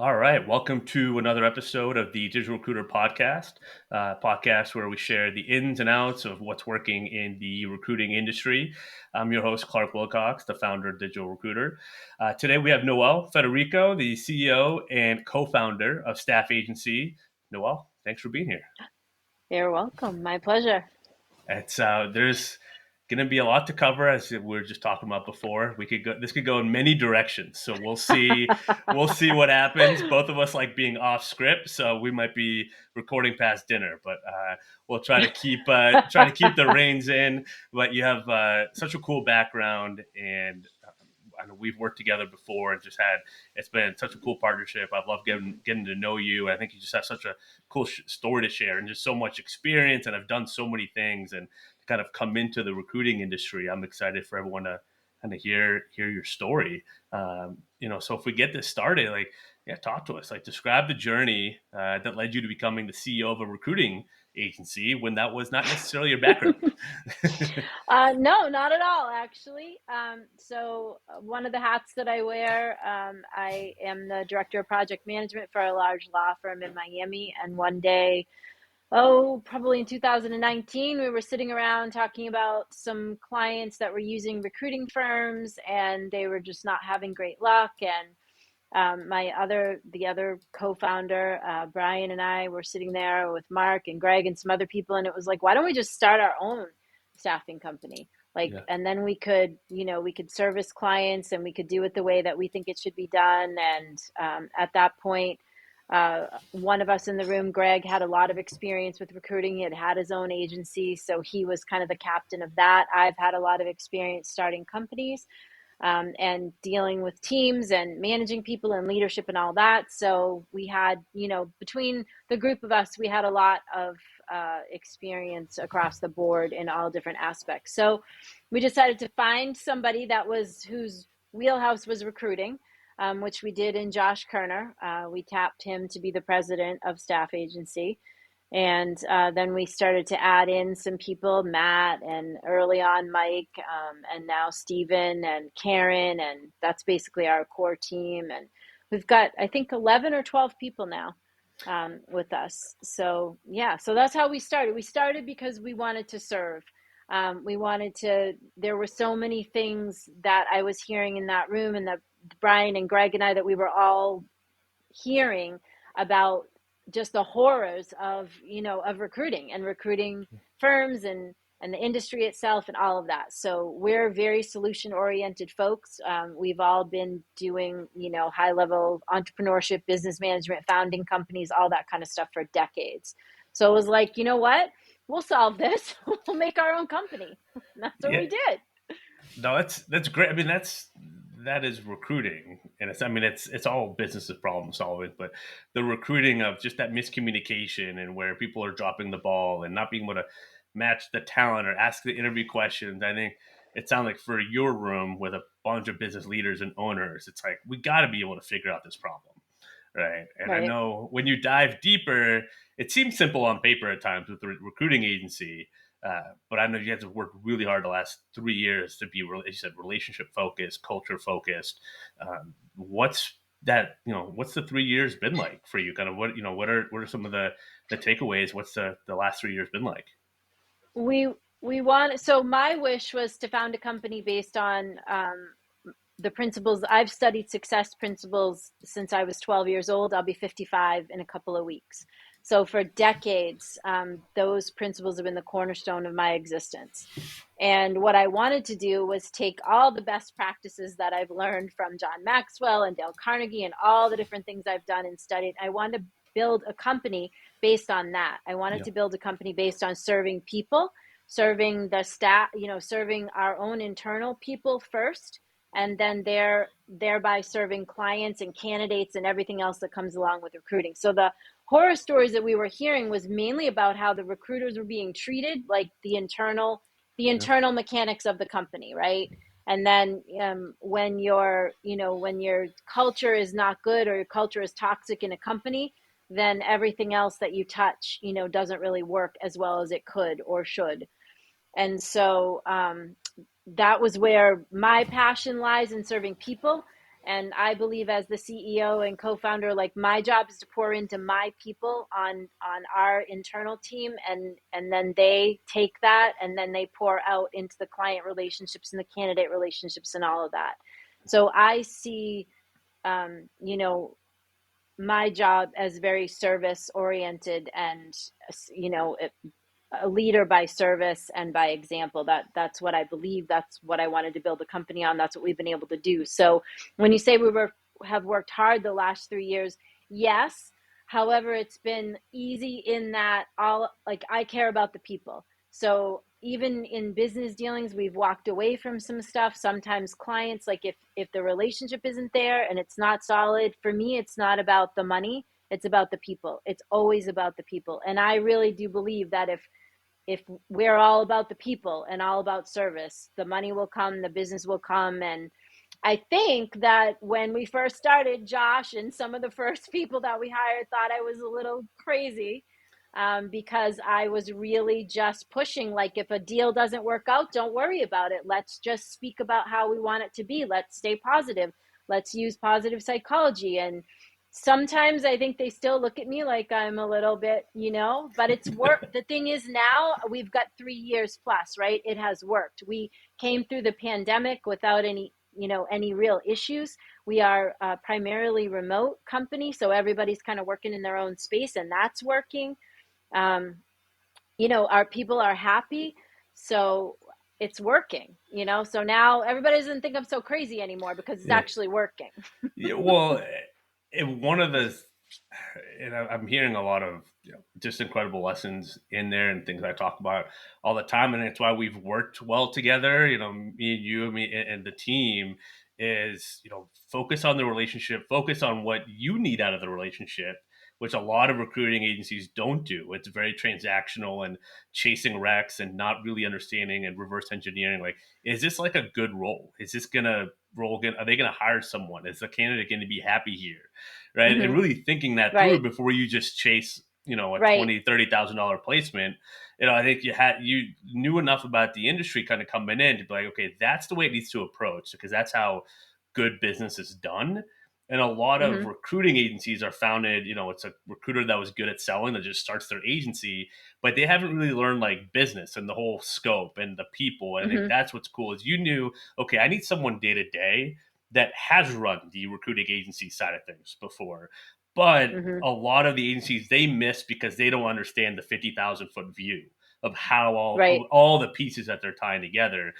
All right, welcome to another episode of the Digital Recruiter podcast where we share the ins and outs of what's working in the recruiting industry. I'm your host, Clark Wilcox, the founder of Digital Recruiter. Today we have Noelle Federico, the CEO and co-founder of Staff Agency. Noelle, thanks for being here. You're welcome. My pleasure. It's there's going to be a lot to cover, as we were just talking about before. This could go in many directions, so we'll see what happens. Both of us like being off script, so we might be recording past dinner, but we'll try to keep the reins in. But you have such a cool background, and I know we've worked together before and it's been such a cool partnership. I've loved getting to know you. I think you just have such a cool story to share and just so much experience, and I've done so many things and kind of come into the recruiting industry. I'm excited for everyone to kind of hear your story. So if we get this started, like, yeah, talk to us. Like, describe the journey that led you to becoming the CEO of a recruiting agency when that was not necessarily your background. No, not at all, actually. One of the hats that I wear, I am the director of project management for a large law firm in Miami. And one day, probably in 2019, we were sitting around talking about some clients that were using recruiting firms, and they were just not having great luck. And the other co-founder, Brian, and I were sitting there with Mark and Greg and some other people, and it was like, why don't we just start our own staffing company? Yeah. And then we could service clients and we could do it the way that we think it should be done. And at that point, one of us in the room, Greg, had a lot of experience with recruiting. He had his own agency, so he was kind of the captain of that. I've had a lot of experience starting companies and dealing with teams and managing people and leadership and all that. So we had, between the group of us, we had a lot of experience across the board in all different aspects. So we decided to find somebody whose wheelhouse was recruiting, which we did in Josh Kerner. We tapped him to be the president of Staff Agency. And then we started to add in some people, Matt, and early on Mike, and now Steven and Karen, and that's basically our core team. And we've got, I think, 11 or 12 people now with us. So yeah, so that's how we started. We started because we wanted to serve. There were so many things that I was hearing in that room, and that Brian and Greg and I, that we were all hearing about just the horrors of recruiting firms and the industry itself and all of that. So we're very solution oriented folks. We've all been doing high level entrepreneurship, business management, founding companies, all that kind of stuff for decades. So it was like, you know what, we'll solve this. We'll make our own company. And that's what Yeah. we did. No, that's great. I mean, that is recruiting, and it's all business is problem solving, but the recruiting of just that miscommunication and where people are dropping the ball and not being able to match the talent or ask the interview questions. I think it sounds like for your room with a bunch of business leaders and owners, it's like we got to be able to figure out this problem, right? And I Right. know when you dive deeper, it seems simple on paper at times with the recruiting agency. But I know you guys have worked really hard the last 3 years to be, as you said, relationship focused, culture focused. What's what's the 3 years been like for you? Kind of what are some of the takeaways? What's the last 3 years been like? We we want so my wish was to found a company based on the principles. I've studied success principles since I was 12 years old. I'll be 55 in a couple of weeks. So for decades, those principles have been the cornerstone of my existence. And what I wanted to do was take all the best practices that I've learned from John Maxwell and Dale Carnegie and all the different things I've done and studied. I wanted to build a company based on that. I wanted Yeah, to build a company based on serving people, serving the staff, serving our own internal people first, and then thereby serving clients and candidates and everything else that comes along with recruiting. So the horror stories that we were hearing was mainly about how the recruiters were being treated, like the yeah, internal mechanics of the company, right? And then when your culture is not good or your culture is toxic in a company, then everything else that you touch, doesn't really work as well as it could or should. And so that was where my passion lies, in serving people. And I believe as the CEO and co-founder, like my job is to pour into my people on our internal team, and then they take that and then they pour out into the client relationships and the candidate relationships and all of that. So I see, you know, my job as very service oriented, and you know, a leader by service and by example. That's what I believe. That's what I wanted to build a company on. That's what we've been able to do. So when you say have worked hard the last 3 years, yes. However, it's been easy in that all, like, I care about the people. So even in business dealings, we've walked away from some stuff. Sometimes clients, like, if the relationship isn't there and it's not solid, for me, it's not about the money. It's about the people. It's always about the people. And I really do believe that if we're all about the people and all about service, the money will come, the business will come. And I think that when we first started, Josh and some of the first people that we hired thought I was a little crazy, because I was really just pushing, like, if a deal doesn't work out, don't worry about it. Let's just speak about how we want it to be. Let's stay positive. Let's use positive psychology. And sometimes I think they still look at me like I'm a little bit, but it's work. The thing is, now we've got 3 years plus, right? It has worked. We came through the pandemic without any real issues. We are a primarily remote company, so everybody's kind of working in their own space, and that's working. um, our people are happy, so it's working. So now everybody doesn't think I'm so crazy anymore because it's Yeah. actually working. Yeah, well, one of the, and I'm hearing a lot of just incredible lessons in there and things I talk about all the time, and it's why we've worked well together. Me and you, me and the team is focus on the relationship, focus on what you need out of the relationship, which a lot of recruiting agencies don't do. It's very transactional and chasing recs and not really understanding and reverse engineering. Like, is this like a good role? Is this gonna role? Are they gonna hire someone? Is the candidate going to be happy here? Right, and Hmm. really thinking that through Right. before you just chase a Right. 20, $30,000 placement. I think you knew enough about the industry kind of coming in to be like, okay, that's the way it needs to approach, because that's how good business is done. And a lot of Hmm. recruiting agencies are founded, it's a recruiter that was good at selling that just starts their agency, but they haven't really learned like business and the whole scope and the people. And I think Hmm. that's what's cool is you knew, okay, I need someone day to day that has run the recruiting agency side of things before. But Hmm. a lot of the agencies they miss because they don't understand the 50,000 foot view of how Right. all the pieces that they're tying together.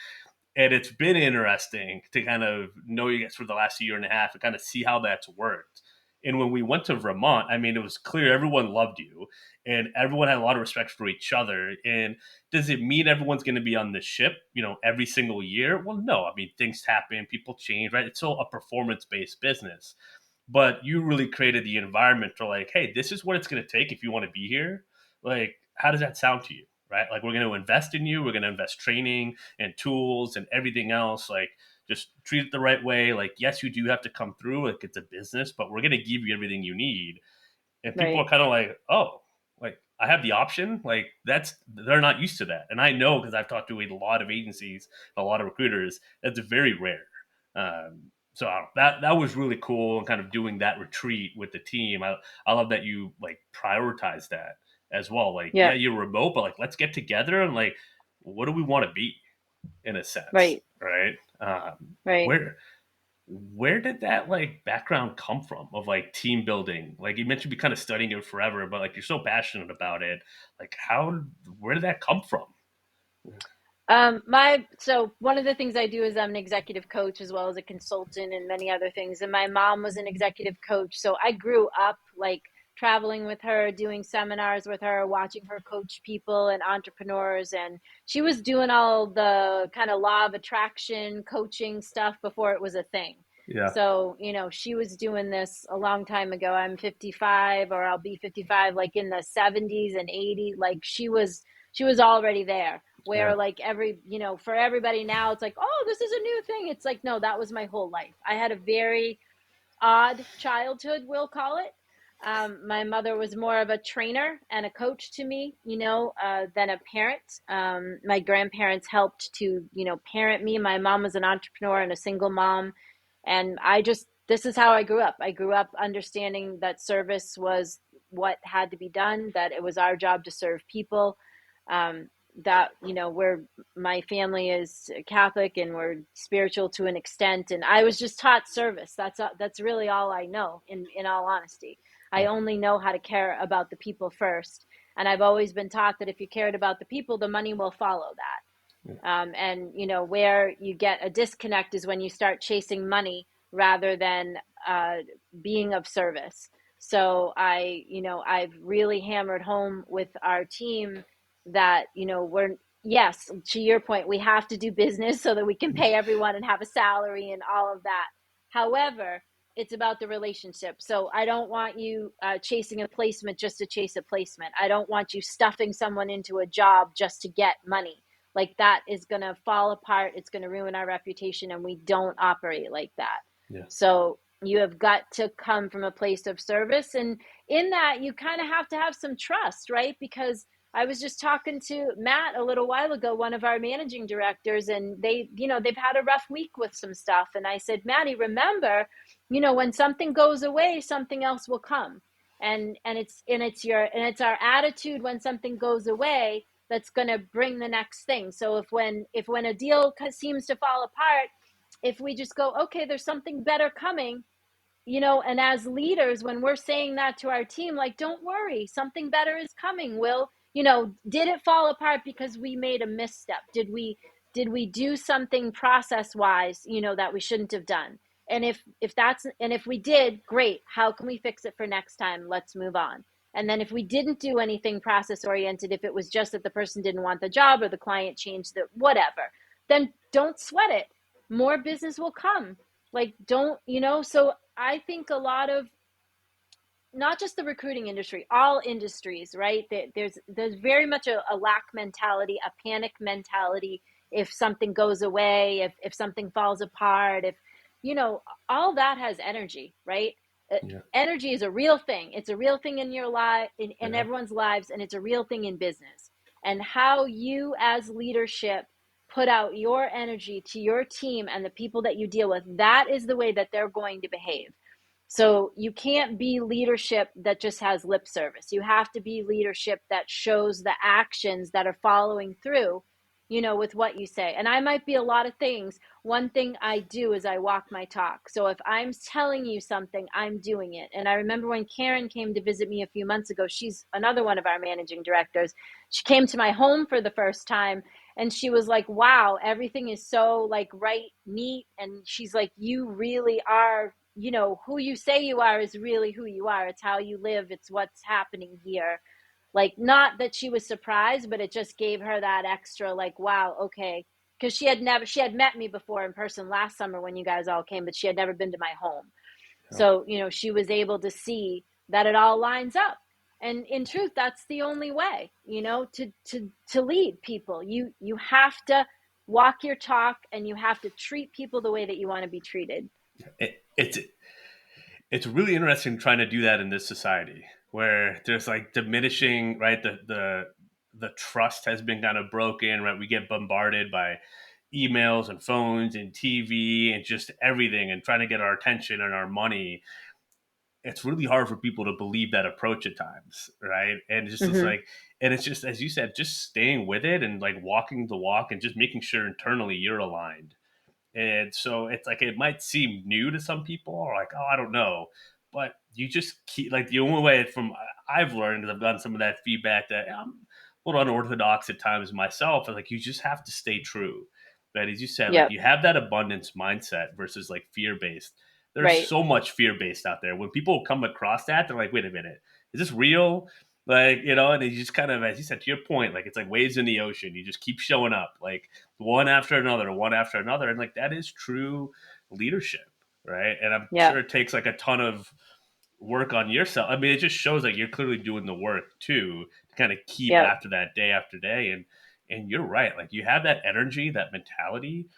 And it's been interesting to kind of know you guys for the last year and a half and kind of see how that's worked. And when we went to Vermont, I mean, it was clear everyone loved you and everyone had a lot of respect for each other. And does it mean everyone's going to be on the ship, every single year? Well, no. I mean, things happen, people change, right? It's still a performance based business. But you really created the environment for like, hey, this is what it's going to take if you want to be here. Like, how does that sound to you? Right? Like, we're going to invest in you. We're going to invest training and tools and everything else. Like, just treat it the right way. Like, yes, you do have to come through. Like, it's a business, but we're going to give you everything you need. And people Right. are kind of like, oh, like I have the option. Like, they're not used to that. And I know because I've talked to a lot of agencies, a lot of recruiters. That's very rare. So that was really cool, and kind of doing that retreat with the team. I love that you like prioritize that as well. Like, yeah, Yeah. you're remote, but like let's get together and like, what do we want to be in a sense, Right. right? Right. Where did that like background come from of like team building? Like, you mentioned you kind of studying it forever, but like you're so passionate about it. Like, where did that come from? So one of the things I do is I'm an executive coach as well as a consultant and many other things. And my mom was an executive coach. So I grew up like traveling with her, doing seminars with her, watching her coach people and entrepreneurs. And she was doing all the kind of law of attraction coaching stuff before it was a thing. Yeah, So, she was doing this a long time ago. I'm 55, or I'll be 55, like in the 70s and 80s. Like she was already there, yeah, where like for everybody now it's like, oh, this is a new thing. It's like, no, that was my whole life. I had a very odd childhood, we'll call it. My mother was more of a trainer and a coach to me, than a parent. My grandparents helped to parent me. My mom was an entrepreneur and a single mom, and I just this is how I grew up. I grew up understanding that service was what had to be done, that it was our job to serve people. Um, that, we're, my family is Catholic and we're spiritual to an extent, and I was just taught service. That's really all I know. In all honesty, I Yeah. only know how to care about the people first, and I've always been taught that if you cared about the people, the money will follow that. Yeah. And where you get a disconnect is when you start chasing money rather than uh, being of service. So I've really hammered home with our team that we're, yes, to your point, we have to do business so that we can pay everyone and have a salary and all of that. However, it's about the relationship. So I don't want you chasing a placement just to chase a placement. I don't want you stuffing someone into a job just to get money. Like, that is going to fall apart. It's going to ruin our reputation, and we don't operate like that. Yeah. So you have got to come from a place of service, and in that you kind of have to have some trust, right? Because I was just talking to Matt a little while ago, one of our managing directors, and they've had a rough week with some stuff, and I said, Matty, remember, when something goes away, something else will come. And it's our attitude when something goes away that's going to bring the next thing. So if when a deal seems to fall apart, if we just go, okay, there's something better coming, and as leaders, when we're saying that to our team, like, don't worry, something better is coming. Did it fall apart because we made a misstep? Did we do something process wise, that we shouldn't have done? And if we did, great. How can we fix it for next time? Let's move on. And then if we didn't do anything process oriented, if it was just that the person didn't want the job or the client changed the whatever, then don't sweat it. More business will come. Like, don't, so I think a lot of, not just the recruiting industry, all industries, right? There's very much a lack mentality, a panic mentality. If something goes away, if something falls apart, if you know, all that has energy, right? Uh, Yeah. Energy is a real thing. It's a real thing in your life, in Yeah. everyone's lives, and it's a real thing in business. And how you, as leadership, put out your energy to your team and the people that you deal with, that is the way that they're going to behave. So you can't be leadership that just has lip service. You have to be leadership that shows the actions that are following through, with what you say. And I might be a lot of things. One thing I do is I walk my talk. So if I'm telling you something, I'm doing it. And I remember when Karen came to visit me a few months ago, she's another one of our managing directors. She came to my home for the first time, and she was like, wow, everything is so like right, neat. And she's like, you really are, who you say you are is really who you are. It's how you live. It's what's happening here. Like, not that she was surprised, but it just gave her that extra, like, wow, okay. Because she had met me before in person last summer when you guys all came, but she had never been to my home. Yeah. So, she was able to see that it all lines up. And in truth, that's the only way, to lead people. You have to walk your talk, and you have to treat people the way that you want to be treated. It's really interesting trying to do that in this society where there's like diminishing, right? The trust has been kind of broken, right? We get bombarded by emails and phones and TV and just everything and trying to get our attention and our money. It's really hard for people to believe that approach at times, right? And it's Mm-hmm. like, and it's just as you said, just staying with it and like walking the walk and just making sure internally you're aligned. And so it's like it might seem new to some people, or like, oh, I don't know, but you just keep like the only way from I've learned is I've gotten some of that feedback that I'm a little unorthodox at times myself. And like you just have to stay true. But as you said, like Yep. you have that abundance mindset versus like fear based. There's Right. so much fear based out there. When people come across that, they're like, wait a minute, is this real? Like, and you just kind of, as you said, to your point, like it's like waves in the ocean. You just keep showing up. Like one after another, one after another. And like that is true leadership, right? And I'm sure Yep. it takes like a ton of work on yourself. I mean, it just shows like you're clearly doing the work too to kind of keep Yep. after that day after day. And you're right. Like you have that energy, that mentality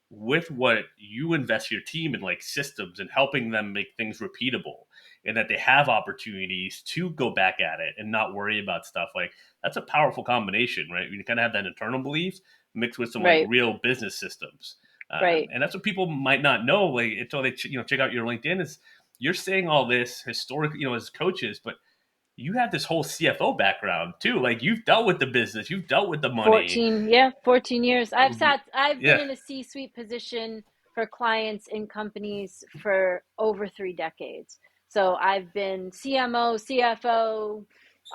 with what you invest your team in like systems and helping them make things repeatable and that they have opportunities to go back at it and not worry about stuff like that's a powerful combination, right? You kind of have that internal belief mixed with some like Right. real business systems. Right. And that's what people might not know, like until they check out your LinkedIn. Is you're saying all this historic, as coaches, but you have this whole CFO background too. Like you've dealt with the business, you've dealt with the money. 14, yeah, 14 years. I've been Yeah, in a C-suite position for clients in companies for over 3 decades. So I've been CMO, CFO,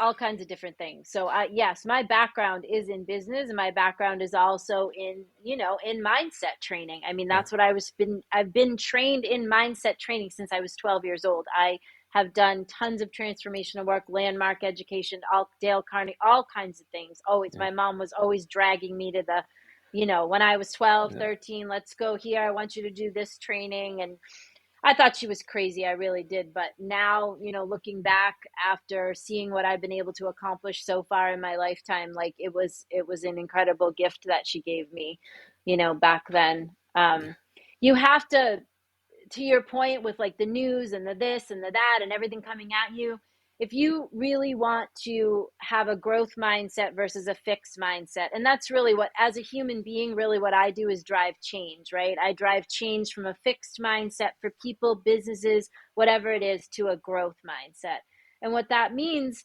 all kinds of different things. So yes, my background is in business, and my background is also in mindset training. I mean, yeah, that's what I've been trained in mindset training since I was 12 years old. I have done tons of transformational work, landmark education, Dale Carnegie, all kinds of things. Always, yeah, my mom was always dragging me to when I was 12, yeah. 13, let's go here. I want you to do this training. And I thought she was crazy. I really did. But now, looking back after seeing what I've been able to accomplish so far in my lifetime, like it was an incredible gift that she gave me, back then. You have to your point with like the news and the this and the that and everything coming at you, if you really want to have a growth mindset versus a fixed mindset, and that's really what, as a human being, really what I do is drive change, right? I drive change from a fixed mindset for people, businesses, whatever it is, to a growth mindset. And what that means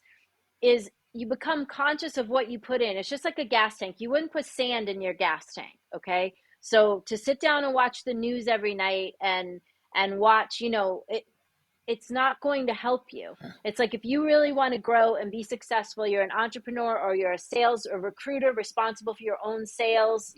is you become conscious of what you put in. It's just like a gas tank. You wouldn't put sand in your gas tank, okay? So to sit down and watch the news every night and watch, it's not going to help you. It's like if you really want to grow and be successful, you're an entrepreneur or you're a sales or recruiter responsible for your own sales,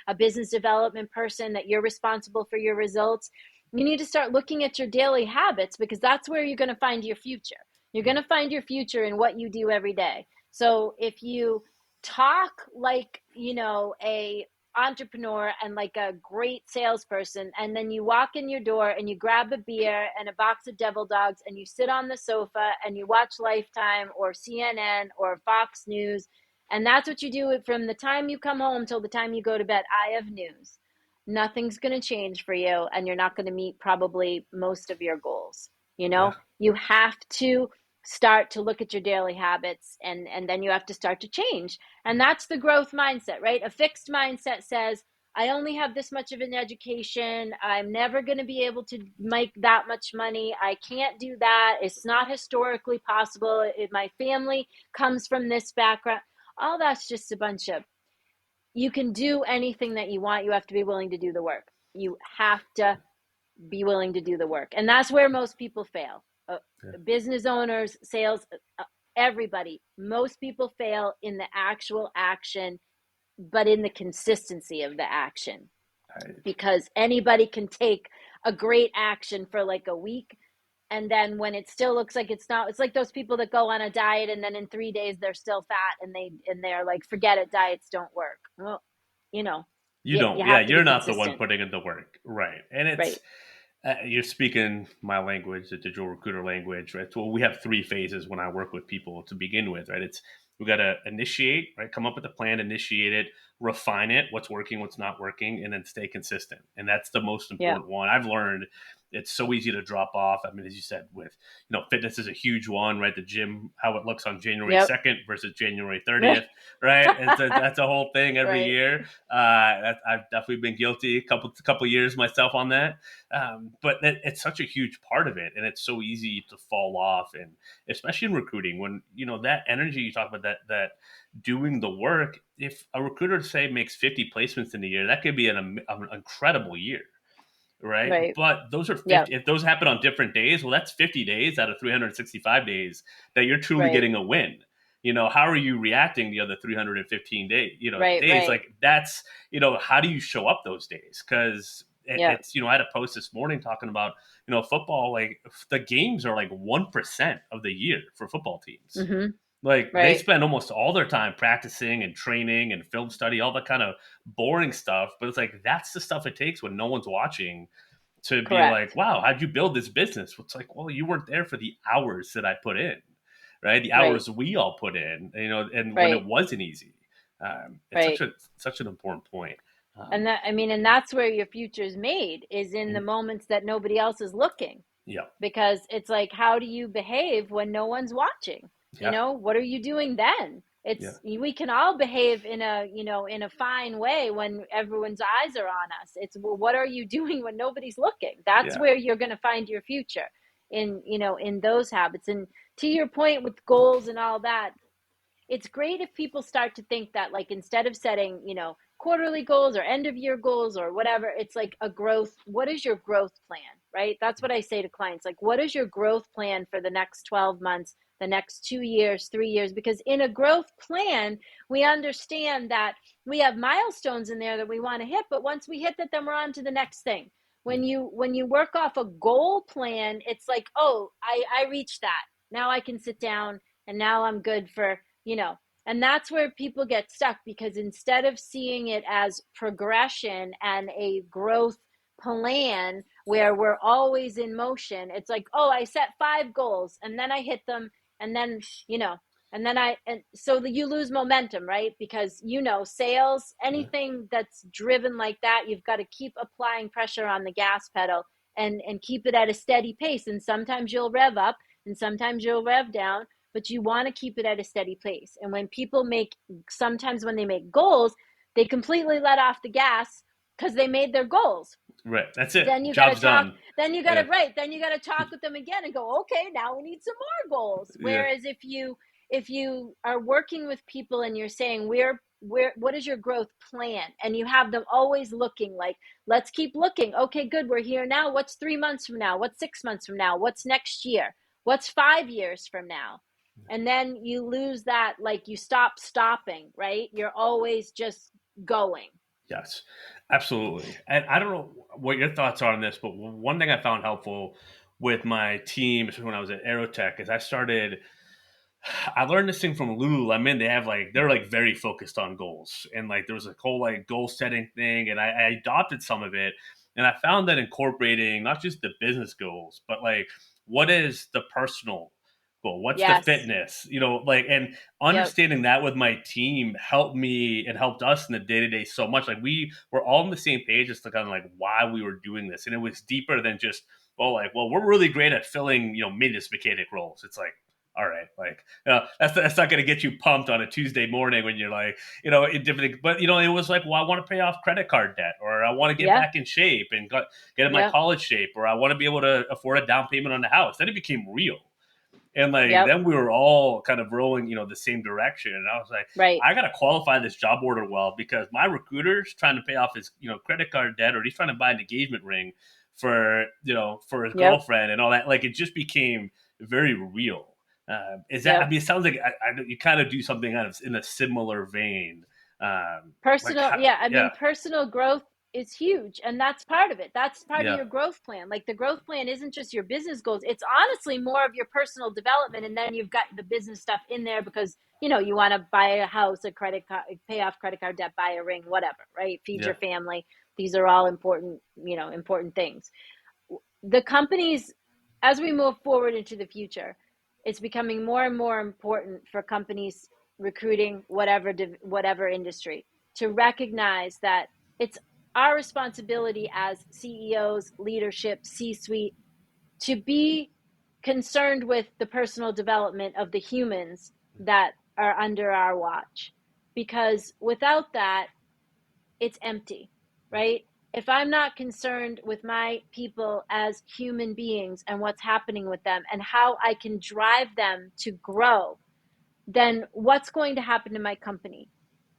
a business development person that you're responsible for your results. You need to start looking at your daily habits, because that's where you're going to find your future. You're going to find your future in what you do every day. So if you talk like, a entrepreneur and like a great salesperson, and then you walk in your door and you grab a beer and a box of devil dogs and you sit on the sofa and you watch Lifetime or CNN or Fox News, and that's what you do from the time you come home till the time you go to bed. I have news: nothing's going to change for you, and you're not going to meet probably most of your goals. Yeah. You have to start to look at your daily habits, and then you have to start to change. And that's the growth mindset, right? A fixed mindset says, I only have this much of an education. I'm never going to be able to make that much money. I can't do that. It's not historically possible. My family comes from this background. All that's just a bunch of, you can do anything that you want. You have to be willing to do the work. You have to be willing to do the work. And that's where most people fail. Yeah. Business owners, sales, everybody, most people fail in the actual action, but in the consistency of the action. I, Because anybody can take a great action for like a week, and then when it still looks like it's not, it's like those people that go on a diet and then in 3 days they're still fat, and they're like, forget it, diets don't work. Well, you know, you you don't. Yeah, have to be you're not the one consistent. putting in the work, right? And it's Right. you're speaking my language, the digital recruiter language, right? So we have three phases when I work with people to begin with, right? It's we got to initiate, right? Come up with a plan, initiate it, refine it, what's working, what's not working, and then stay consistent. And that's the most Yeah. important one. I've learned it's so easy to drop off. I mean, as you said, with fitness is a huge one, right? The gym, how it looks on January Yep. 2nd versus January 30th, right? That's a whole thing every Right. year. I've definitely been guilty a couple years myself on that. But it's such a huge part of it, and it's so easy to fall off, and especially in recruiting, when that energy you talk about, that doing the work. If a recruiter say makes 50 placements in a year, that could be an incredible year, right? Right. But those are Yep. 50. If those happen on different days, well, that's 50 days out of 365 days that you're truly Right. getting a win. How are you reacting the other 315 days? Right. Days Right. like that's how do you show up those days? Because Yep. it's I had a post this morning talking about football. Like the games are like 1% of the year for football teams. Mm-hmm. Like they Right. spend almost all their time practicing and training and film study, all that kind of boring stuff. But it's like that's the stuff it takes when no one's watching to be like, Correct. wow, how'd you build this business? It's like, well, you weren't there for the hours that I put in, right? The Right. hours we all put in, and when it Right. wasn't easy. It's Right. such an important point. And Um, that, I mean, and that's where your future is made, is in the mm, moments that nobody else is looking. yeah, Because it's like, how do you behave when no one's watching? yeah, What are you doing then? Yeah. We can all behave in a, in a fine way when everyone's eyes are on us. It's, well, what are you doing when nobody's looking? That's Yeah. where you're going to find your future, in, in those habits. And to your point with goals and all that, it's great if people start to think that, like, instead of setting, quarterly goals or end of year goals or whatever, it's like a growth. What is your growth plan, right? That's what I say to clients. Like, what is your growth plan for the next 12 months, the next 2 years, 3 years? Because in a growth plan, we understand that we have milestones in there that we want to hit, but once we hit that, then we're on to the next thing. Yeah. When you work off a goal plan, it's like, oh, I reached that. Now I can sit down and now I'm good for, and that's where people get stuck, because instead of seeing it as progression and a growth plan where we're always in motion, it's like, oh, I set 5 goals and then I hit them, and then, and so you lose momentum, right? Because, sales, Yeah. anything that's driven like that, you've got to keep applying pressure on the gas pedal, and keep it at a steady pace. And sometimes you'll rev up and sometimes you'll rev down, but you want to keep it at a steady pace. And when people sometimes when they make goals, they completely let off the gas because they made their goals. Right. That's it. Then you got to Job's talk, done. then you got Yeah. to, right, then you got to talk with them again and go, okay, now we need some more goals. Yeah. Whereas if you are working with people and you're saying, what is your growth plan, and you have them always looking, like, let's keep looking. Okay, good, we're here now. What's 3 months from now? What's 6 months from now? What's next year? What's 5 years from now? And then you lose that, like, you stop stopping, right? You're always just going. Yes, absolutely. And I don't know what your thoughts are on this, but one thing I found helpful with my team, especially when I was at Aerotech, is I learned this thing from Lululemon. They're like very focused on goals, and like there was a whole like goal setting thing, and I adopted some of it, and I found that incorporating not just the business goals, but like what is the personal goal, what's the Yes. fitness, like, and Yep. understanding that with my team helped me and helped us in the day to day so much. Like we were all on the same page as to kind of like why we were doing this, and it was deeper than just we're really great at filling maintenance mechanic roles. It's like, all right, like that's not going to get you pumped on a Tuesday morning when you're like, in different. But it was like, well, I want to pay off credit card debt, or I want to get Yeah. back in shape and get in my Yep. college shape, or I want to be able to afford a down payment on the house. Then it became real, and like Yep. then we were all kind of rolling, the same direction. And I was like, Right. I got to qualify this job order well, because my recruiter's trying to pay off his, credit card debt, or he's trying to buy an engagement ring for his Yep. girlfriend and all that. Like it just became very real. Is that? I Yep. mean, it sounds like you kind of do something kind of in a similar vein. Like, Personal, yeah, I yeah, mean, personal growth is huge, and that's part of it. That's part of yeah, your growth plan. Like, the growth plan isn't just your business goals, it's honestly more of your personal development. And then you've got the business stuff in there because, you want to buy a house, a credit card, pay off credit card debt, buy a ring, whatever, right? Feed yeah. your family. These are all important, important things. The companies, as we move forward into the future, it's becoming more and more important for companies recruiting whatever industry, to recognize that it's our responsibility as CEOs, leadership, C-suite, to be concerned with the personal development of the humans that are under our watch. Because without that, it's empty, right? If I'm not concerned with my people as human beings and what's happening with them and how I can drive them to grow, then what's going to happen to my company?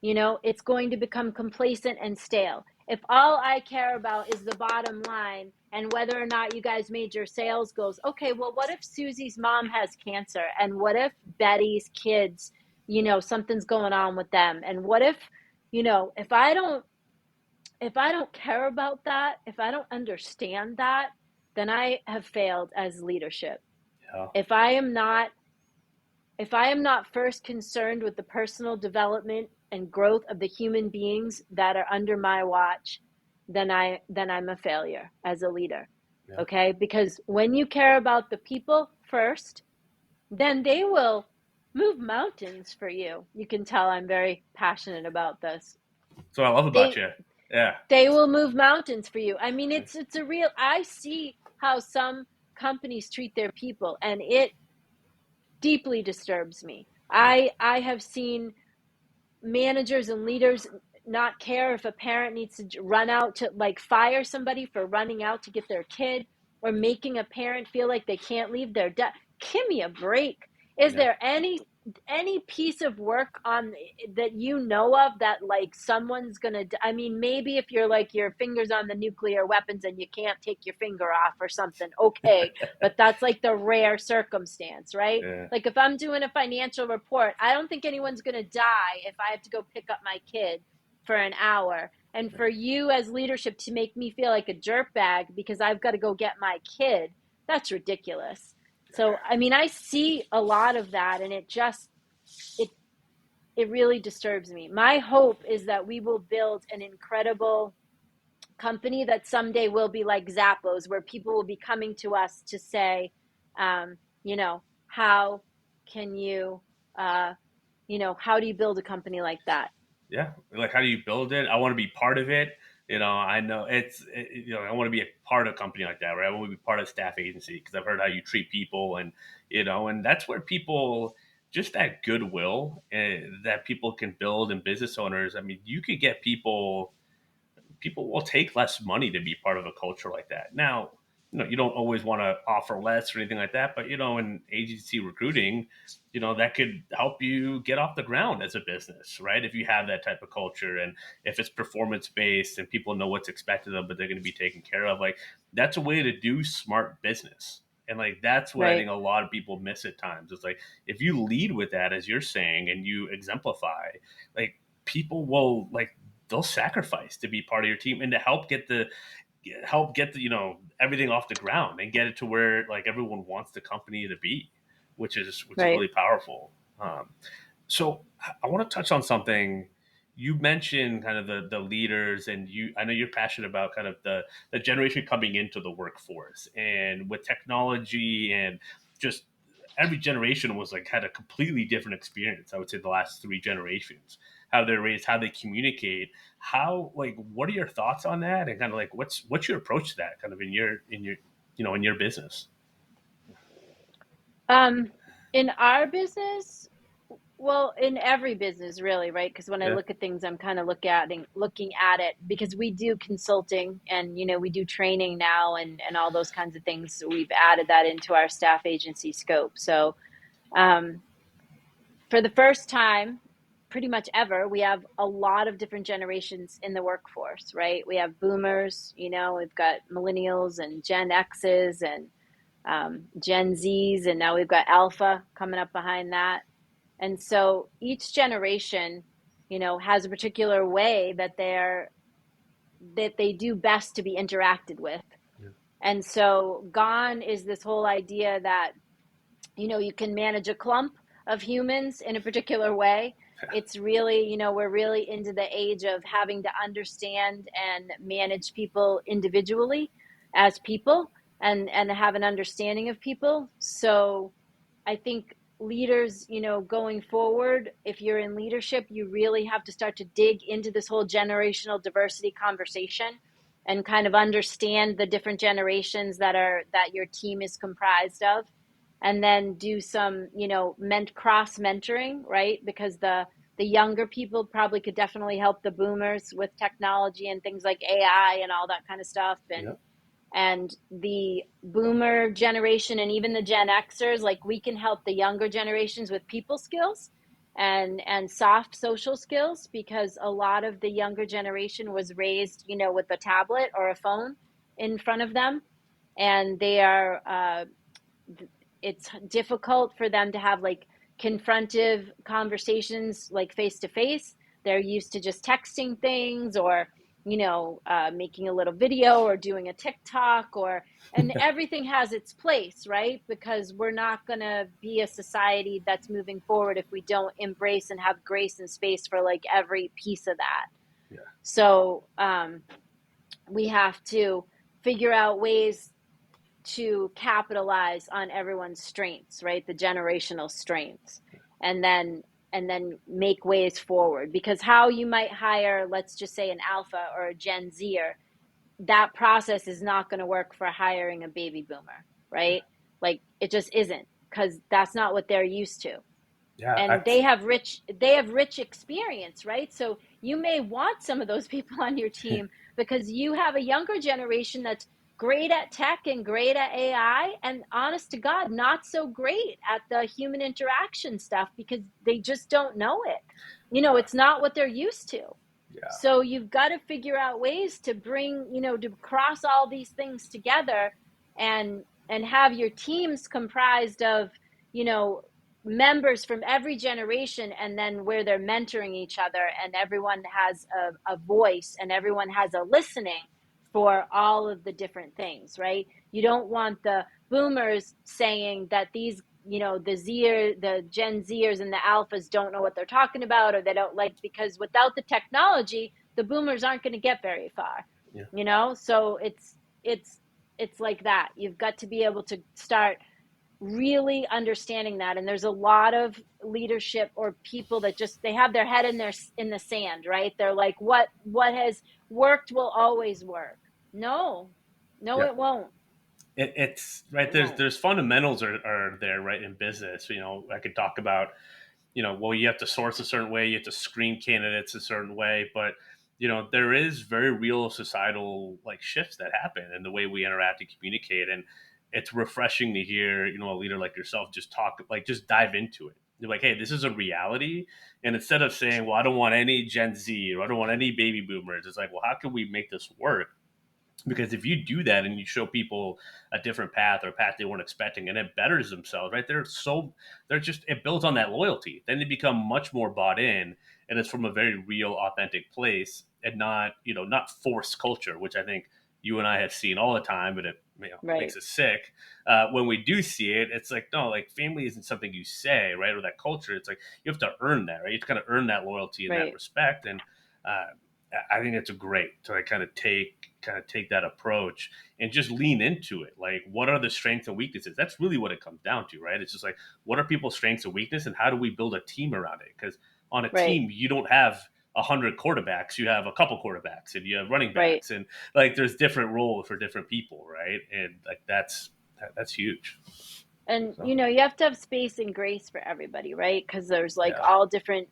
It's going to become complacent and stale. If all I care about is the bottom line and whether or not you guys made your sales goals, okay, well, what if Susie's mom has cancer? And what if Betty's kids, something's going on with them? And what if, if I don't care about that, if I don't understand that, then I have failed as leadership. Yeah. If I am not if I am not first concerned with the personal development and growth of the human beings that are under my watch, then I'm a failure as a leader. Yeah. Okay? Because when you care about the people first, then they will move mountains for you. You can tell I'm very passionate about this. That's what I love about They you. Yeah. they will move mountains for you. I mean, it's a real, I see how some companies treat their people, and it deeply disturbs me. I have seen managers and leaders not care if a parent needs to run out to like fire somebody for running out to get their kid, or making a parent feel like they can't leave their give me a break. Is Yeah. there any piece of work on that you know of that like someone's gonna I mean, maybe if you're like your fingers on the nuclear weapons and you can't take your finger off or something, okay, but that's like the rare circumstance, right? Yeah. Like if I'm doing a financial report, I don't think anyone's going to die if I have to go pick up my kid for an hour. And for you as leadership to make me feel like a jerkbag because I've got to go get my kid, that's ridiculous. So, I mean, I see a lot of that, and it it really disturbs me. My hope is that we will build an incredible company that someday will be like Zappos, where people will be coming to us to say, um, you know, how can you, uh, how do you build a company like that? Yeah, like how do you build it? I want to be part of it. I know I want to be a part of a company like that, right? I want to be part of a staff agency because I've heard how you treat people, and and that's where people, just that goodwill that people can build, and business owners. I mean, you could get people will take less money to be part of a culture like that. Now, you don't always want to offer less or anything like that, but in agency recruiting, that could help you get off the ground as a business, right? If you have that type of culture, and if it's performance based and people know what's expected of them, but they're going to be taken care of, like that's a way to do smart business. And like that's what I Right, think a lot of people miss at times. It's like if you lead with that, as you're saying, and you exemplify, like people will like they'll sacrifice to be part of your team and to help get the everything off the ground and get it to where like everyone wants the company to be, which is right. really powerful. So I want to touch on something you mentioned, kind of the leaders, and I know you're passionate about kind of the generation coming into the workforce, and with technology, and just every generation was like had a completely different experience. I would say the last three generations, how they're raised, how they communicate, how like what are your thoughts on that, and kind of like what's your approach to that kind of in your business. Um, in our business, well, in every business, really, right? Because when I Yeah. look at things, I'm kind of looking at it because we do consulting and we do training now and all those kinds of things. So we've added that into our staff agency scope. So um, for the first time, pretty much ever, we have a lot of different generations in the workforce, right? We have boomers, we've got millennials and Gen X's and Gen Z's, and now we've got Alpha coming up behind that. And so each generation, has a particular way that they do best to be interacted with. Yeah. And so gone is this whole idea that you can manage a clump of humans in a particular way. It's really, we're really into the age of having to understand and manage people individually as people, and have an understanding of people. So I think leaders, going forward, if you're in leadership, you really have to start to dig into this whole generational diversity conversation and kind of understand the different generations that your team is comprised of, and then do some, cross mentoring, right? Because the younger people probably could definitely help the boomers with technology and things like AI and all that kind of stuff, Yeah. and the boomer generation and even the Gen Xers, like we can help the younger generations with people skills and soft social skills, because a lot of the younger generation was raised, with a tablet or a phone in front of them, and they are it's difficult for them to have like confrontive conversations like face to face. They're used to just texting things, or making a little video or doing a TikTok, and everything has its place, right? Because we're not going to be a society that's moving forward if we don't embrace and have grace and space for like every piece of that. Yeah. So we have to figure out ways to capitalize on everyone's strengths, right? The generational strengths. And then make ways forward, because how you might hire, let's just say, an alpha or a Gen Zer, that process is not going to work for hiring a baby boomer, right? Like it just isn't, because that's not what they're used to. Yeah, and that's they have rich experience, right? So you may want some of those people on your team because you have a younger generation that's great at tech and great at AI, and honest to God, not so great at the human interaction stuff because they just don't know it. yeah, It's not what they're used to. yeah, So you've got to figure out ways to bring, to cross all these things together, and have your teams comprised of, you know, members from every generation, and then where they're mentoring each other, and everyone has a voice, and everyone has a listening for all of the different things, right? You don't want the boomers saying that these, the Gen Zers and the alphas don't know what they're talking about, or they don't like, because without the technology, the boomers aren't going to get very far, yeah, so it's it's like that. You've got to be able to start really understanding that. And there's a lot of leadership or people that just, they have their head in the sand, right? They're like, what has worked will always work. No, no, yeah. it won't. It's right. It There's won't. there's fundamentals are there, right, in business. I could talk about, well, you have to source a certain way, you have to screen candidates a certain way, but there is very real societal like shifts that happen in the way we interact and communicate, and it's refreshing to hear a leader like yourself just talk, like, just dive into it. You're like, hey, this is a reality, and instead of saying, well, I don't want any Gen Z or I don't want any baby boomers, it's like, well, how can we make this work? Because if you do that and you show people a different path or a path they weren't expecting, and it betters themselves, right? They're just, it builds on that loyalty. Then they become much more bought in, and it's from a very real, authentic place, and not forced culture, which I think you and I have seen all the time, and it makes Right. us sick. When we do see it, it's like, no, like, family isn't something you say, right? Or that culture, it's like you have to earn that, right? You have to kind of earn that loyalty and that Right. respect, and uh, I think it's great to like kind of take that approach and just lean into it. Like, what are the strengths and weaknesses? That's really what it comes down to, right? It's just like, what are people's strengths and weaknesses, and how do we build a team around it? Because on a Right. team, you don't have 100 quarterbacks. You have a couple quarterbacks, and you have running Right. backs, and like, there's different roles for different people, right? And like, that's huge. And So you have to have space and grace for everybody, right? Because there's like yeah, all different,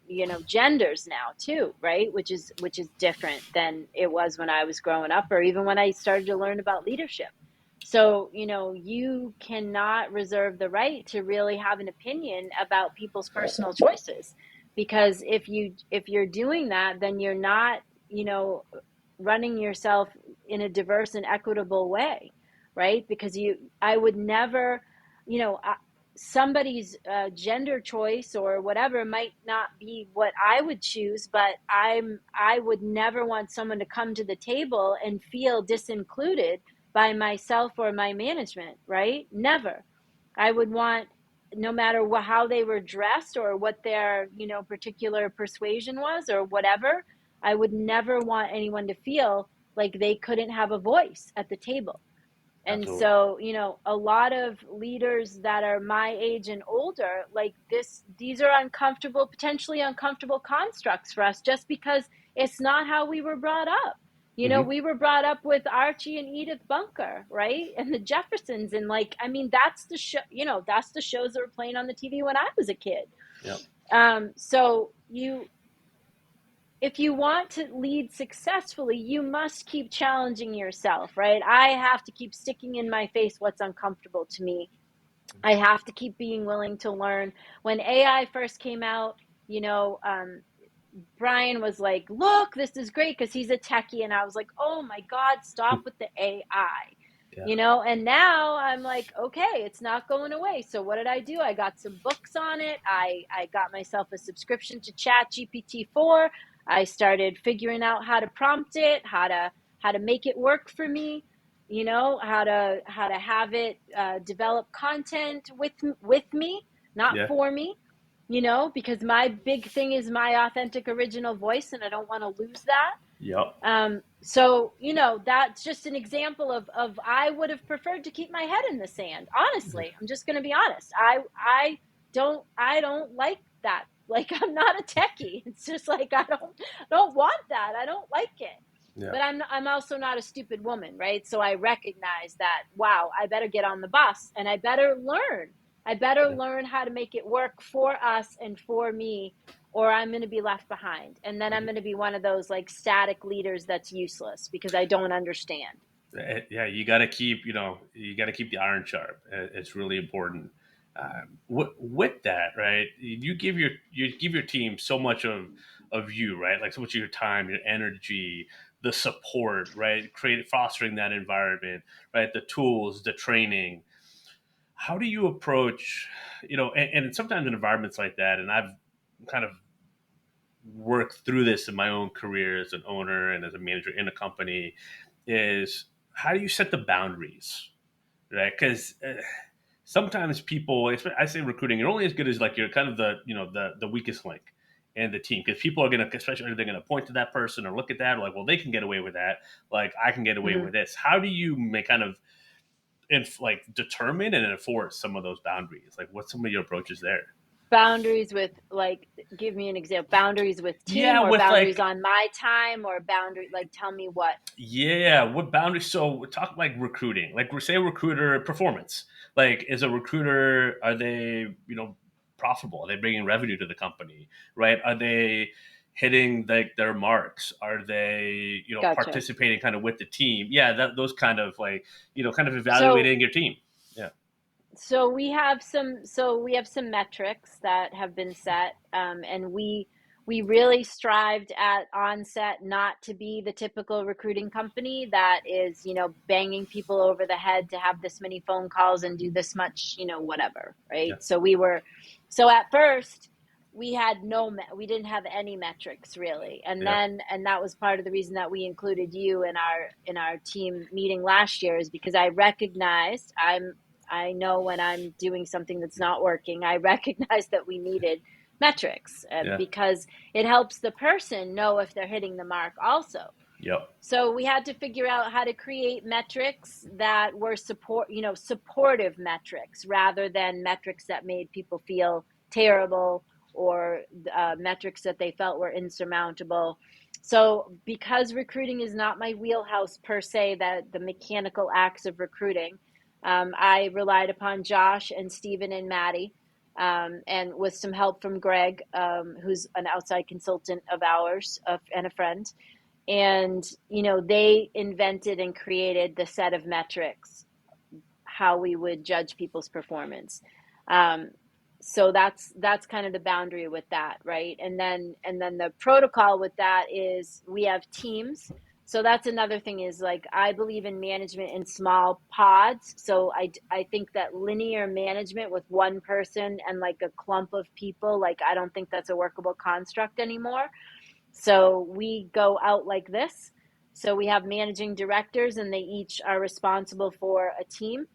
genders now too, right? Which is different than it was when I was growing up, or even when I started to learn about leadership. So you cannot reserve the right to really have an opinion about people's personal choices, because if you're doing that, then you're not, you know running yourself in a diverse and equitable way, right? Because I would never, you know, somebody's gender choice or whatever might not be what I would choose, but I would never want someone to come to the table and feel disincluded by myself or my management, right? Never. I would want, no matter how they were dressed or what their, particular persuasion was or whatever, I would never want anyone to feel like they couldn't have a voice at the table. And absolutely. so, a lot of leaders that are my age and older, like these are uncomfortable, potentially uncomfortable constructs for us, just because it's not how we were brought up. Hmm. We were brought up with Archie and Edith Bunker, right? And the Jeffersons. And like, I mean, that's the show, that's the shows that were playing on the TV when I was a kid. Yeah, So if you want to lead successfully, you must keep challenging yourself, right? I have to keep sticking in my face what's uncomfortable to me. I have to keep being willing to learn. When AI first came out, you know, um, Brian was like, "Look, this is great," because he's a techie, and I was like, "Oh my God, stop with the AI." yeah, And now I'm like, okay, it's not going away. So what did I do? I got some books on it. I got myself a subscription to Chat GPT-4. I started figuring out how to prompt it, how to make it work for me, how to have it develop content with me, not yeah, for me, because my big thing is my authentic original voice, and I don't want to lose that. yep, So that's just an example of I would have preferred to keep my head in the sand. Honestly, I'm just going to be honest. I don't like that. Like, I'm not a techie. It's just like I don't want that. I don't like it. yeah, But I'm also not a stupid woman, right? So I recognize that, wow, I better get on the bus and I better learn. I better Yeah. learn how to make it work for us and for me, or I'm going to be left behind. And then I'm going to be one of those like static leaders that's useless because I don't understand. Yeah, you got to keep, you got to keep the iron sharp. It's really important. With that, right? You give your team so much of you, right? Like so much of your time, your energy, the support, right? Fostering that environment, right? The tools, the training. How do you approach, and sometimes in environments like that, and I've kind of worked through this in my own career as an owner and as a manager in a company, is how do you set the boundaries, right? Because sometimes people, I say recruiting, you're only as good as like you're kind of the weakest link in the team, because people are going to, especially if they're going to point to that person or look at that, or like, well, they can get away with that, like I can get away Mhm. with this. How do you make kind of like determine and enforce some of those boundaries? Like, what's some of your approaches there? Boundaries with like, give me an example. Boundaries with team, Yeah, or with boundaries like, on my time, or boundary, like tell me what. yeah, what boundaries? So we talk like recruiting, like we say recruiter performance. Like, is a recruiter, are they, profitable? Are they bringing revenue to the company, right? Are they hitting like their marks? Are they, Gotcha. participating kind of with the team? Yeah, those kind of like, kind of So evaluating your team. Yeah, we have some metrics that have been set, and we really strived at onset not to be the typical recruiting company that is, banging people over the head to have this many phone calls and do this much, whatever, right? yeah, So at first we had we didn't have any metrics really, and yeah, then and that was part of the reason that we included you in our team meeting last year, is because I recognized I know when I'm doing something that's not working. I recognize that we needed metrics, yeah, because it helps the person know if they're hitting the mark also. yep, So we had to figure out how to create metrics that were supportive metrics rather than metrics that made people feel terrible, or metrics that they felt were insurmountable. So because recruiting is not my wheelhouse per se, that the mechanical acts of recruiting, I relied upon Josh and Stephen and Maddie, and with some help from Greg, who's an outside consultant of ours, and a friend. And they invented and created the set of metrics, how we would judge people's performance. um, so that's kind of the boundary with that, right? And then the protocol with that is we have teams. So that's another thing, is like, I believe in management in small pods. So I think that linear management with one person and like a clump of people, like I don't think that's a workable construct anymore. So we go out like this. So we have managing directors, and they each are responsible for a team.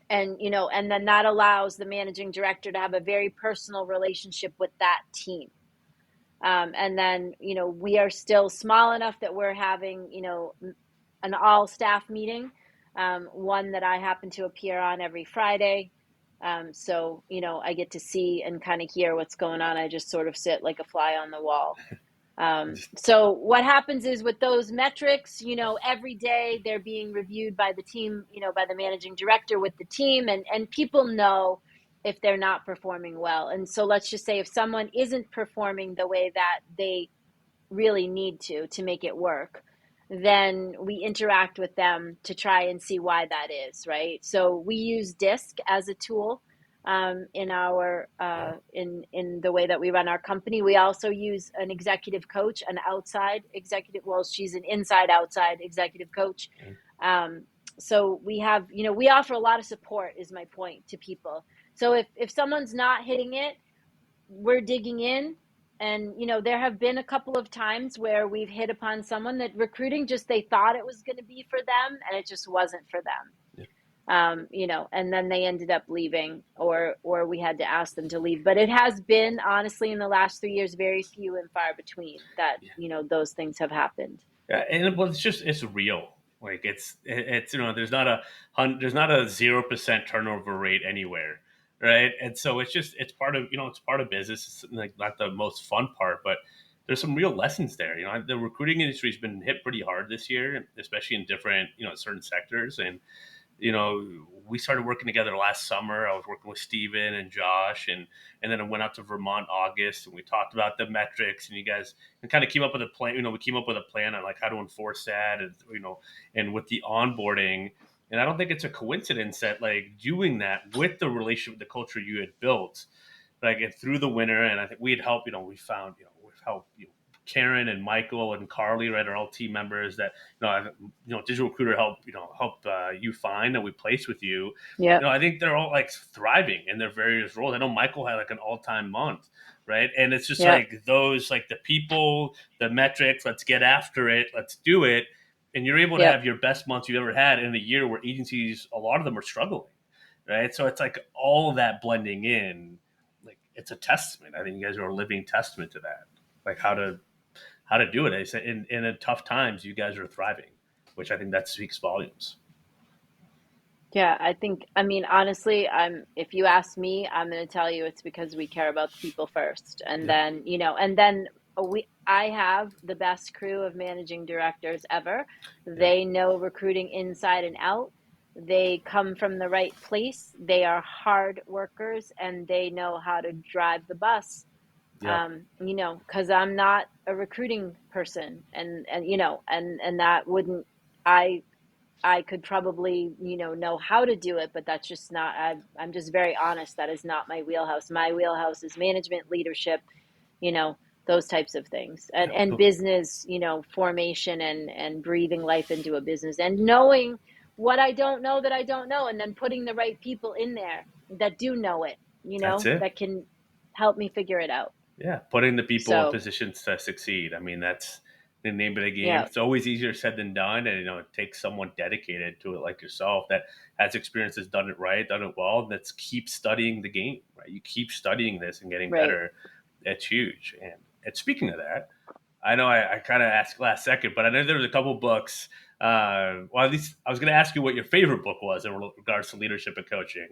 And then that allows the managing director to have a very personal relationship with that team. And then, we are still small enough that we're having, an all staff meeting, one that I happen to appear on every Friday. So, I get to see and kind of hear what's going on. I just sort of sit like a fly on the wall. So what happens is, with those metrics, every day they're being reviewed by the team, by the managing director with the team, and people know if they're not performing well. And so let's just say if someone isn't performing the way that they really need to make it work, then we interact with them to try and see why that is, right? So we use DISC as a tool, in our in the way that we run our company. We also use an executive coach, an outside executive. Well, she's an inside outside executive coach. Um, so we have, we offer a lot of support, is my point, to people. So if someone's not hitting it, we're digging in. And there have been a couple of times where we've hit upon someone that recruiting, just they thought it was going to be for them and it just wasn't for them. yeah, And then they ended up leaving, or we had to ask them to leave. But it has been, honestly, in the last 3 years, very few and far between that, those things have happened. yeah. And well, it's real. Like it's there's not a 0% turnover rate anywhere, right? And so it's part of, it's part of business. It's like not the most fun part, but there's some real lessons there. The recruiting industry has been hit pretty hard this year, especially in different, certain sectors. And we started working together last summer. I was working with Steven and Josh, and then I went out to Vermont August, and we talked about the metrics, and you guys and kind of came up with a plan. We came up with a plan on like how to enforce that, and with the onboarding. And I don't think it's a coincidence that like doing that with the relationship, the culture you had built, like and through the winter, and I think we had helped. We found we've helped Karen and Michael and Carly, right, are all team members that digital recruiter help you find and we place with you. Yep. I think they're all like thriving in their various roles. I know Michael had like an all-time month, right? And it's just Yep. like those, like the people, the metrics. Let's get after it. Let's do it. And you're able to Yep. have your best months you've ever had in a year where agencies, a lot of them are struggling, right? So it's like all of that blending in, like it's a testament. I think you guys are a living testament to that, like how to do it. I said in tough times, you guys are thriving, which I think that speaks volumes. Yeah, I mean, honestly, if you ask me, I'm going to tell you it's because we care about the people first. And Yeah, then, and then I have the best crew of managing directors ever. yeah, They know recruiting inside and out. They come from the right place. They are hard workers and they know how to drive the bus. yeah, Because I'm not a recruiting person and that wouldn't, I I could probably, know how to do it, but that's just not, I'm just very honest. That is not my wheelhouse. My wheelhouse is management, leadership, you know, those types of things and absolutely. business, formation and breathing life into a business and knowing what I don't know that I don't know. And then putting the right people in there that do know it, That's it. that can help me figure it out. Yeah, putting the people in So, positions to succeed. I mean, that's the name of the game. yeah, It's always easier said than done, and it takes someone dedicated to it like yourself that has experience, has done it right, done it well, that's keep studying the game. Right, you keep studying this and getting right. better. It's huge. And speaking of that, I know I kind of asked last second, but I know there was a couple books. Well, at least I was going to ask you what your favorite book was in regards to leadership and coaching,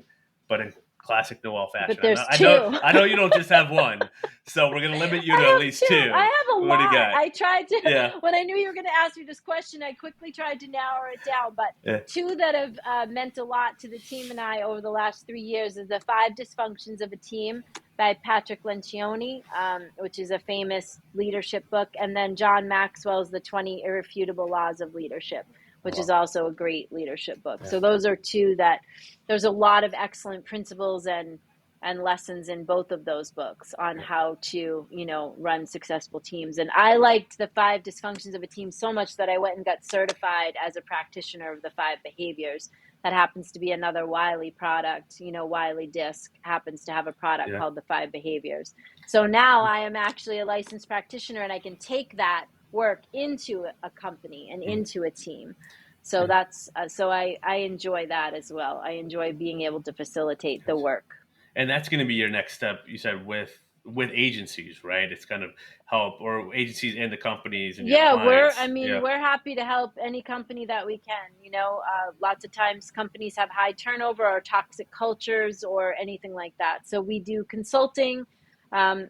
but in classic Noel But fashion. I know, there's I know, two. I know you don't just have one, so we're going to limit you to at I have least two. I two. have a What do you lot. got? I tried to, Yeah, when I knew you were going to ask me this question, I quickly tried to narrow it down. But yeah, two that have meant a lot to the team and I over the last 3 years is The Five Dysfunctions of a Team by Patrick Lencioni, which is a famous leadership book. And then John Maxwell's The 20 Irrefutable Laws of Leadership, I which is love it. also a great leadership book. Yeah, So those are two that there's a lot of excellent principles and lessons in both of those books on yeah, how to, run successful teams. And I liked The Five Dysfunctions of a Team so much that I went and got certified as a practitioner of the five behaviors. That happens to be another Wiley product. Wiley Disc happens to have a product yeah, called the Five Behaviors. So now I am actually a licensed practitioner and I can take that work into a company and mm, into a team. So yeah. that's so I enjoy that as well. I enjoy being able to facilitate the work. And that's going to be your next step. You said with agencies, right? It's kind of help or agencies and the companies and your Yeah, I clients. mean, Yeah, we're happy to help any company that we can. Lots of times companies have high turnover or toxic cultures or anything like that. So we do consulting,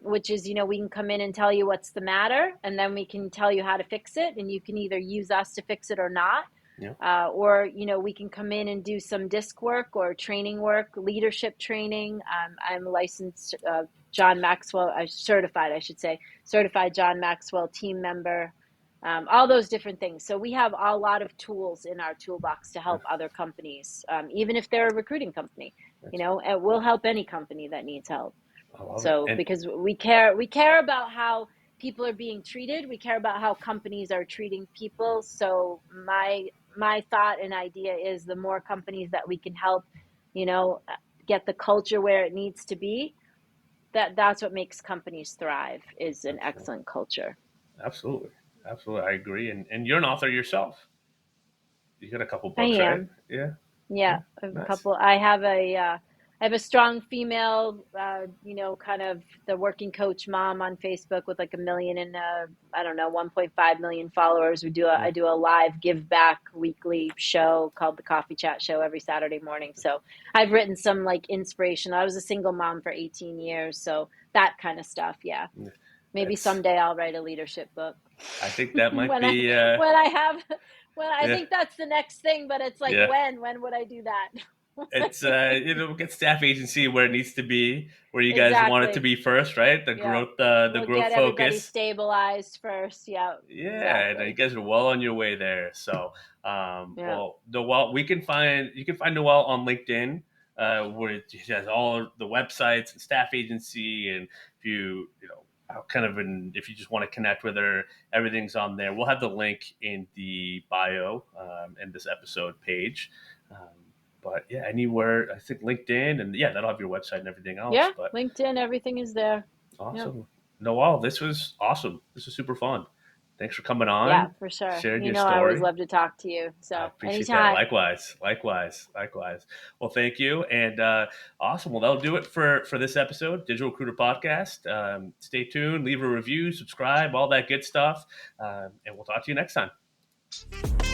which is, we can come in and tell you what's the matter, and then we can tell you how to fix it. And you can either use us to fix it or not. yeah, Or, we can come in and do some disc work or training work, leadership training. I'm licensed John Maxwell, certified, I should say, certified John Maxwell team member, all those different things. So we have a lot of tools in our toolbox to yeah. help other companies, even if they're a recruiting company, That's, and we'll help any company that needs help. I love it. So And because we care about how people are being treated, we care about how companies are treating people. So my thought and idea is the more companies that we can help, you know, get the culture where it needs to be, that's what makes companies thrive is an absolutely, excellent culture. absolutely, absolutely, I agree. And you're an author yourself. You got a couple I books, right? am. Yeah, Yeah, yeah, a nice. couple. I have a strong female, kind of the working coach mom on Facebook with like a million and I don't know, 1.5 million followers. Yeah, I do a live give back weekly show called the Coffee Chat Show every Saturday morning. So I've written some like inspiration. I was a single mom for 18 years, so that kind of stuff. Yeah, yeah. maybe It's. someday I'll write a leadership book I think that might when I be. when I have Well, I Yeah, think that's the next thing, but it's like, yeah. when would I do that? It's get staff agency where it needs to be, where you guys want it to Exactly. be first, right? Yeah. The We'll growth get everybody focus. stabilized first. Yeah, Yeah, and you exactly. guys are well on your way there. So, Yeah. well, Noelle, you can find Noelle on LinkedIn, where she has all the websites and staff agency, and if you know, if you just want to connect with her, everything's on there. We'll have the link in the bio in this episode page. But yeah, anywhere I think LinkedIn, and yeah, that'll have your website and everything else. Yeah. But LinkedIn, everything is there. Yeah. awesome. Noel, this was awesome. This was super fun. Thanks for coming Yeah, on, for sure. sharing You your know, I always story. love to talk to you. I So appreciate that. anytime. Likewise, likewise, likewise. Well, thank you, and awesome. Well, that'll do it for this episode, Digital Recruiter Podcast. Stay tuned, leave a review, subscribe, all that good stuff, and we'll talk to you next time.